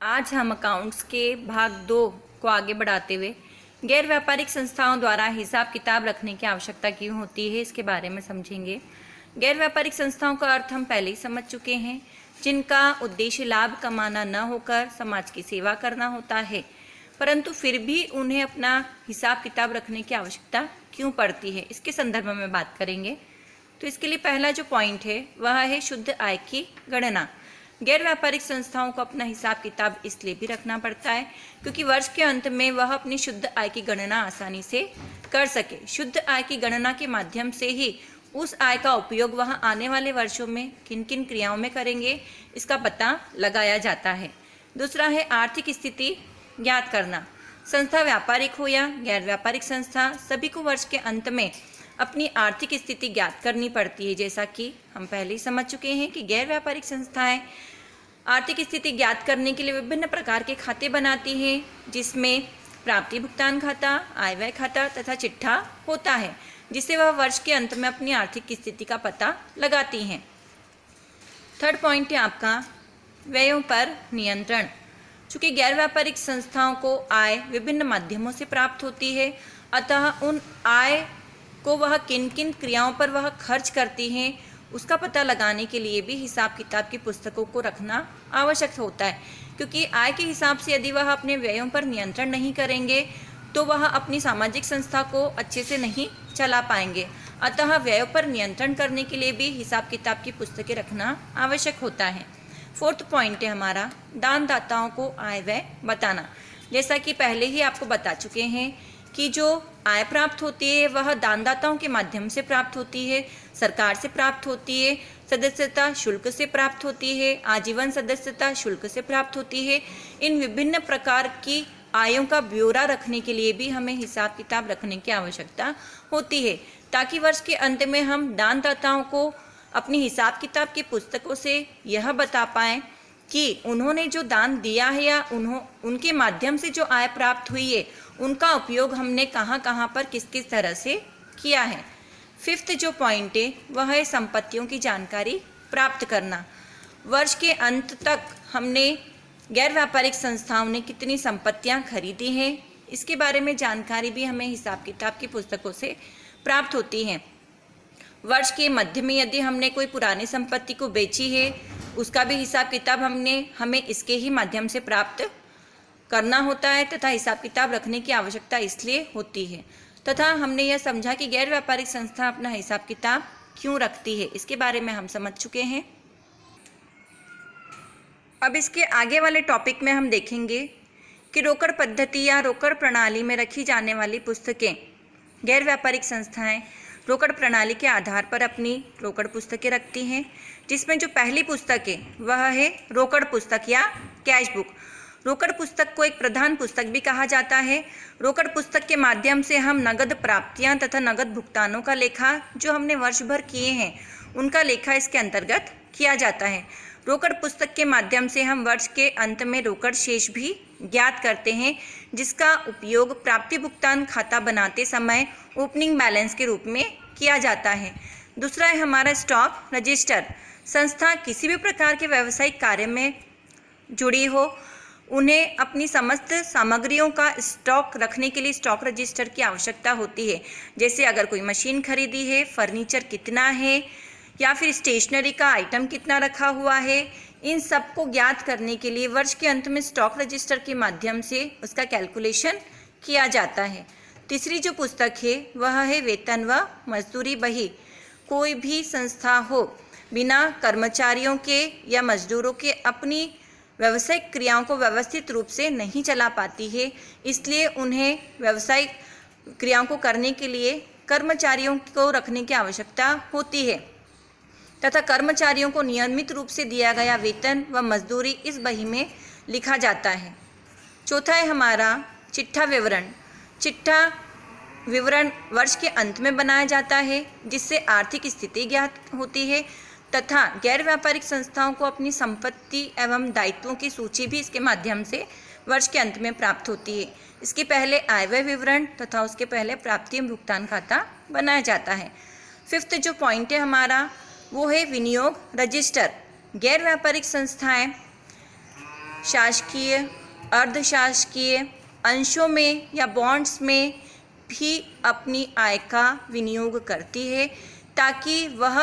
आज हम अकाउंट्स के भाग 2 को आगे बढ़ाते हुए गैर व्यापारिक संस्थाओं द्वारा हिसाब किताब रखने की आवश्यकता क्यों होती है इसके बारे में समझेंगे। गैर व्यापारिक संस्थाओं का अर्थ हम पहले ही समझ चुके हैं, जिनका उद्देश्य लाभ कमाना न होकर समाज की सेवा करना होता है, परंतु फिर भी उन्हें अपना हिसाब किताब रखने की आवश्यकता क्यों पड़ती है, इसके संदर्भ में बात करेंगे। तो इसके लिए पहला जो पॉइंट है वह है शुद्ध आय की गणना। गैर व्यापारिक संस्थाओं को अपना हिसाब किताब इसलिए भी रखना पड़ता है क्योंकि वर्ष के अंत में वह अपनी शुद्ध आय की गणना आसानी से कर सके। शुद्ध आय की गणना के माध्यम से ही उस आय का उपयोग वह आने वाले वर्षों में किन किन क्रियाओं में करेंगे, इसका पता लगाया जाता है। दूसरा है आर्थिक स्थिति ज्ञात करना। संस्था व्यापारिक हो या गैर व्यापारिक संस्था, सभी को वर्ष के अंत में अपनी आर्थिक स्थिति ज्ञात करनी पड़ती है। जैसा कि हम पहले ही समझ चुके हैं कि गैर व्यापारिक संस्थाएं आर्थिक स्थिति ज्ञात करने के लिए विभिन्न प्रकार के खाते बनाती हैं, जिसमें प्राप्ति भुगतान खाता, आय व्यय खाता तथा चिट्ठा होता है, जिससे वह वर्ष के अंत में अपनी आर्थिक स्थिति का पता लगाती हैं। थर्ड पॉइंट है आपका व्ययों पर नियंत्रण। चूँकि गैर व्यापारिक संस्थाओं को आय विभिन्न माध्यमों से प्राप्त होती है, अतः उन आय को वह किन किन क्रियाओं पर वह खर्च करती हैं उसका पता लगाने के लिए भी हिसाब किताब की पुस्तकों को रखना आवश्यक होता है। क्योंकि आय के हिसाब से यदि वह अपने व्ययों पर नियंत्रण नहीं करेंगे तो वह अपनी सामाजिक संस्था को अच्छे से नहीं चला पाएंगे। अतः व्ययों पर नियंत्रण करने के लिए भी हिसाब किताब की पुस्तकें रखना आवश्यक होता है। फोर्थ पॉइंट है हमारा दानदाताओं को आय व्यय बताना। जैसा कि पहले ही आपको बता चुके हैं कि जो आय प्राप्त होती है वह दानदाताओं के माध्यम से प्राप्त होती है, सरकार से प्राप्त होती है, सदस्यता शुल्क से प्राप्त होती है, आजीवन सदस्यता शुल्क से प्राप्त होती है। इन विभिन्न प्रकार की आयों का ब्यौरा रखने के लिए भी हमें हिसाब किताब रखने की आवश्यकता होती है, ताकि वर्ष के अंत में हम दानदाताओं को अपनी हिसाब किताब की पुस्तकों से यह बता पाएँ कि उन्होंने जो दान दिया है या उनके माध्यम से जो आय प्राप्त हुई है उनका उपयोग हमने कहाँ कहाँ पर किस किस तरह से किया है। फिफ्थ जो पॉइंट है वह है संपत्तियों की जानकारी प्राप्त करना। वर्ष के अंत तक हमने गैर व्यापारिक संस्थाओं ने कितनी संपत्तियां खरीदी हैं, इसके बारे में जानकारी भी हमें हिसाब किताब की पुस्तकों से प्राप्त होती है। वर्ष के मध्य में यदि हमने कोई पुरानी संपत्ति को बेची है उसका भी हिसाब किताब हमें इसके ही माध्यम से प्राप्त करना होता है तथा हिसाब किताब रखने की आवश्यकता इसलिए होती है। तथा हमने यह समझा कि गैर व्यापारिक संस्था अपना हिसाब किताब क्यों रखती है, इसके बारे में हम समझ चुके हैं। अब इसके आगे वाले टॉपिक में हम देखेंगे कि रोकड़ पद्धति या रोकड़ प्रणाली में रखी जाने वाली पुस्तकें। गैर व्यापारिक संस्थाएं रोकड़ प्रणाली के आधार पर अपनी रोकड़ पुस्तकें रखती हैं, जिसमें जो पहली पुस्तक है वह है रोकड़ पुस्तक या कैश बुक। रोकड़ पुस्तक को एक प्रधान पुस्तक भी कहा जाता है। रोकड़ पुस्तक के माध्यम से हम नगद प्राप्तियां तथा नगद भुगतानों का लेखा जो हमने वर्ष भर किए हैं उनका लेखा इसके अंतर्गत किया जाता है। रोकड़ पुस्तक के माध्यम से हम वर्ष के अंत में रोकड़ शेष भी ज्ञात करते हैं, जिसका उपयोग प्राप्ति भुगतान खाता बनाते समय ओपनिंग बैलेंस के रूप में किया जाता है। दूसरा है हमारा स्टॉक रजिस्टर। संस्था किसी भी प्रकार के व्यावसायिक कार्य में जुड़ी हो, उन्हें अपनी समस्त सामग्रियों का स्टॉक रखने के लिए स्टॉक रजिस्टर की आवश्यकता होती है। जैसे अगर कोई मशीन खरीदी है, फर्नीचर कितना है या फिर स्टेशनरी का आइटम कितना रखा हुआ है, इन सब को ज्ञात करने के लिए वर्ष के अंत में स्टॉक रजिस्टर के माध्यम से उसका कैलकुलेशन किया जाता है। तीसरी जो पुस्तक है वह है वेतन व मजदूरी बही। कोई भी संस्था हो बिना कर्मचारियों के या मजदूरों के अपनी व्यावसायिक क्रियाओं को व्यवस्थित रूप से नहीं चला पाती है, इसलिए उन्हें व्यावसायिक क्रियाओं को करने के लिए कर्मचारियों को रखने की आवश्यकता होती है तथा कर्मचारियों को नियमित रूप से दिया गया वेतन व मजदूरी इस बही में लिखा जाता है। चौथा है हमारा चिट्ठा विवरण। चिट्ठा विवरण वर्ष के अंत में बनाया जाता है, जिससे आर्थिक स्थिति ज्ञात होती है तथा गैर व्यापारिक संस्थाओं को अपनी संपत्ति एवं दायित्वों की सूची भी इसके माध्यम से वर्ष के अंत में प्राप्त होती है। इसके पहले आय व्यय विवरण तथा उसके पहले प्राप्ति एवं भुगतान खाता बनाया जाता है। फिफ्थ जो पॉइंट है हमारा वो है विनियोग रजिस्टर। गैर व्यापारिक संस्थाएं शासकीय, अर्धशासकीय अंशों में या बॉन्ड्स में भी अपनी आय का विनियोग करती है, ताकि वह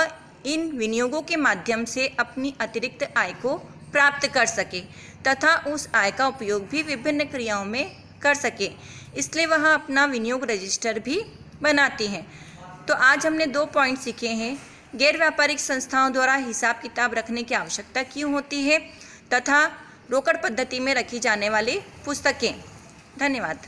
इन विनियोगों के माध्यम से अपनी अतिरिक्त आय को प्राप्त कर सके तथा उस आय का उपयोग भी विभिन्न क्रियाओं में कर सके। इसलिए वह अपना विनियोग रजिस्टर भी बनाती हैं। तो आज हमने 2 पॉइंट सीखे हैं। गैर व्यापारिक संस्थाओं द्वारा हिसाब किताब रखने की आवश्यकता क्यों होती है तथा रोकड़ पद्धति में रखी जाने वाली पुस्तकें। धन्यवाद।